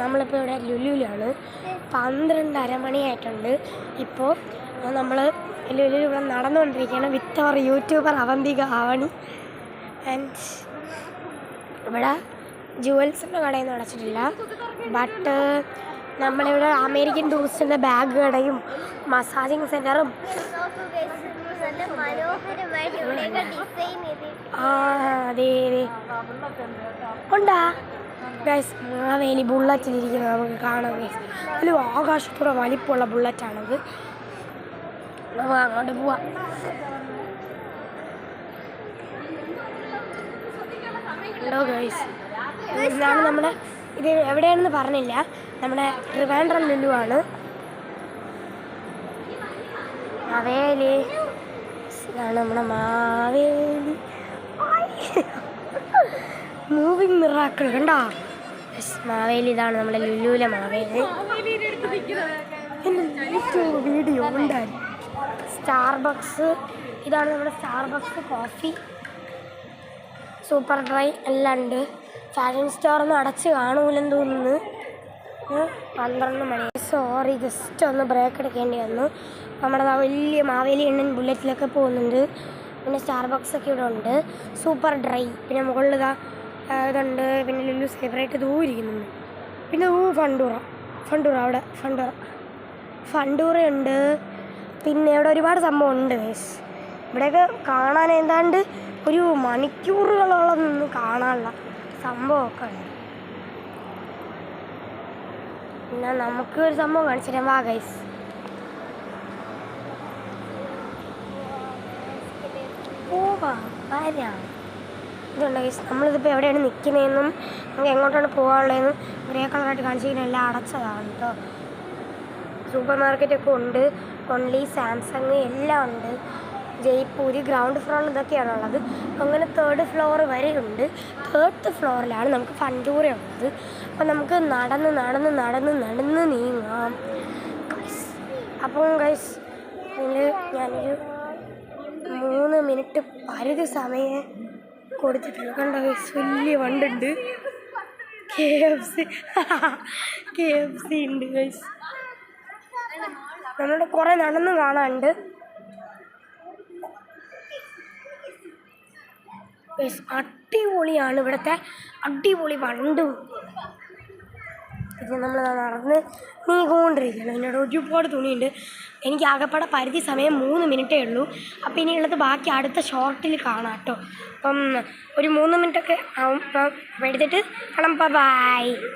നമ്മളിപ്പോൾ ഇവിടെ ലുലുവിലാണ്. 12:30 മണിയായിട്ടുണ്ട്. ഇപ്പോൾ നമ്മൾ ലുലുവിൽ ഇവിടെ നടന്നുകൊണ്ടിരിക്കുകയാണ് വിത്ത് അവർ യൂട്യൂബർ അവന്തിക ആവണി. ആൻഡ് ഇവിടെ ജുവൽസിൻ്റെ കടയൊന്നും അടച്ചിട്ടില്ല. ബട്ട് നമ്മളിവിടെ അമേരിക്കൻ ടൂറിസ്റ്റിൻ്റെ ബാഗ് കടയും മസാജിങ് സെൻറ്ററും അതെ ഉണ്ടാ ഗൈസ്. മാവേലി ബുള്ളറ്റിലിരിക്കുന്നത് നമുക്ക് കാണാം ഗൈസ്. ഒരു ആകാശത്തുറ വലിപ്പമുള്ള ബുള്ളറ്റാണത്. നമുക്ക് അങ്ങോട്ട് പോവാം. ഉണ്ടോ ഗൈസ്? ഇതാണ് നമ്മുടെ ഇത് എവിടെയാണെന്ന് പറഞ്ഞില്ല. നമ്മുടെ ട്രിവാൻഡ്രം ലുലു ആണ്. മാവേലി ഇതാണ് നമ്മുടെ മാവേലി. മൂവിങ് മിറാക്കിൾ കണ്ടോ? മാവേലി ഇതാണ് നമ്മുടെ ലുലുവിലെ മാവേലി. വീഡിയോ ഉണ്ടായിരുന്നു. സ്റ്റാർബക്സ് ഇതാണ് നമ്മുടെ സ്റ്റാർബക്സ് കോഫി. സൂപ്പർ ഡ്രൈ എല്ലാം ഉണ്ട്. ഫാഷൻ സ്റ്റോറൊന്നും അടച്ച് കാണൂലെന്ന് തോന്നുന്നു. 12 മണി. സോറി, ജസ്റ്റ് ഒന്ന് ബ്രേക്ക് എടുക്കേണ്ടി വന്നു. നമ്മുടെ വലിയ മാവേലി എണ്ണൻ ബുള്ളറ്റിലൊക്കെ പോകുന്നുണ്ട്. പിന്നെ സ്റ്റാർബക്സൊക്കെ ഇവിടെ ഉണ്ട്. സൂപ്പർ ഡ്രൈ, പിന്നെ മുകളിൽ ഇതുണ്ട്. പിന്നെ ലുലു സെലിബ്രേറ്റ് ഇരിക്കുന്നുണ്ട്. പിന്നെ ഫണ്ടൂറ അവിടെ ഫണ്ടൂറ ഉണ്ട്. പിന്നെ ഇവിടെ ഒരുപാട് സംഭവം ഉണ്ട് ഗൈസ്. ഇവിടെയൊക്കെ കാണാൻ ഏതാണ്ട് ഒരു മണിക്കൂറുകളോളം നിന്ന് കാണാനുള്ള സംഭവമൊക്കെ ഉണ്ട്. പിന്നെ നമുക്ക് ഒരു സംഭവം കാണിച്ചു തരാം. വാ ഗൈസ്. വരാം. ഇതുണ്ട് ഗൈസ്. നമ്മളിതിപ്പോൾ എവിടെയാണ് നിൽക്കുന്നതെന്നും നമുക്ക് എങ്ങോട്ടാണ് പോകാനുള്ളതെന്നും ഗ്രേ കളറായിട്ട് കാണിച്ചിരിക്കുന്നത് എല്ലാം അടച്ചതാണ് കേട്ടോ. സൂപ്പർ മാർക്കറ്റൊക്കെ ഉണ്ട്. ഓൺലി സാംസങ് എല്ലാം ഉണ്ട്. ജയ്പൂര് ഗ്രൗണ്ട് ഫ്ലോറിൽ ഇതൊക്കെയാണുള്ളത്. അങ്ങനെ 3rd ഫ്ലോർ വരെയുണ്ട്. 3rd ഫ്ലോറിലാണ് നമുക്ക് ഫണ്ടൂറ ഉള്ളത്. അപ്പം നമുക്ക് നടന്ന് നീങ്ങാം ഗൈസ്. അപ്പം ഗൈസ് ഇതിൽ ഞാനൊരു 3 മിനിറ്റ് പരിധി സമയം കൊടുത്തിട്ടുണ്ട്. കണ്ടോ ഗൈസ്, വലിയ വണ്ടുണ്ട്. KFC ഉണ്ട് ഗൈസ്. നമ്മളുടെ കുറേ നടന്ന് കാണാനുണ്ട്. അടിപൊളിയാണ് ഇവിടുത്തെ അടിപൊളി വണ്ടും. പിന്നെ നമ്മൾ നടന്ന് നീങ്ങിക്കൊണ്ടിരിക്കുകയാണ്. അതിനോട് ഒരുപാട് തുണിയുണ്ട്. എനിക്ക് ആകെപ്പാടെ പരിധി സമയം 3 മിനിറ്റേ ഉള്ളൂ. അപ്പോൾ ഇനിയുള്ളത് ബാക്കി അടുത്ത ഷോർട്ടിൽ കാണാം കേട്ടോ. അപ്പം ഒരു 3 മിനിറ്റൊക്കെ ആവും. അപ്പം എടുത്തിട്ട് കാണാം. ബൈ.